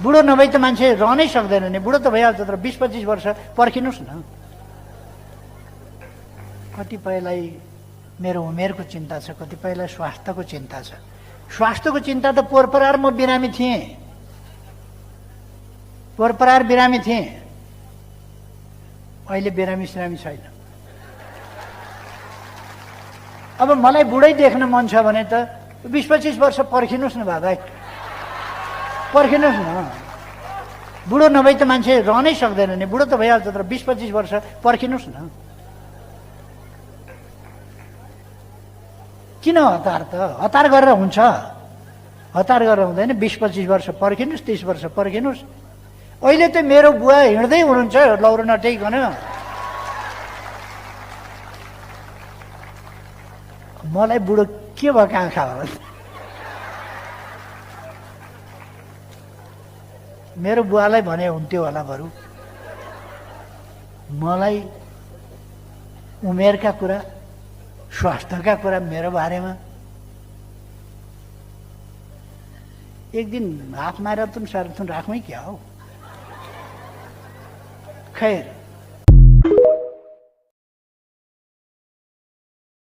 बुढो नभई त मान्छे रहनै सक्दैन नि। बुढो त भइहाल्छ, तर 20-25 वर्ष पर्खिनुहोस् न। कतिपयलाई मेरो उमेरको चिन्ता छ, कतिपयलाई स्वास्थ्यको चिन्ता छ। स्वास्थ्यको चिन्ता त पोहोर म बिरामी थिएँ, पोहोर बिरामी थिएँ, अहिले बिरामी सिरामी छैन। अब मलाई बुढै देख्न मन छ भने त 20-25 वर्ष पर्खिनुहोस् न बाबा, पर्खिनुहोस् न। बुढो नभई त मान्छे रहनै सक्दैन नि। बुढो त भइहाल्छ, तर 20-25 वर्ष पर्खिनुहोस् न। किन हतार त? हतार गरेर हुन्छ? हतार गरेर हुँदैन। 20-25 वर्ष पर्खिनुहोस्, 30 वर्ष पर्खिनुहोस्। अहिले त मेरो बुवा हिँड्दै हुनुहुन्छ लौरो नटेकिकन। मलाई बुढो के भएको आँखा हो? मेरो बुवालाई भने हुन्थ्यो होला बरु। मलाई उमेरका कुरा, स्वास्थ्यका कुरा मेरो बारेमा एक दिन हात मारेर तुम सार्थुन राख्मै क्या हो। खैर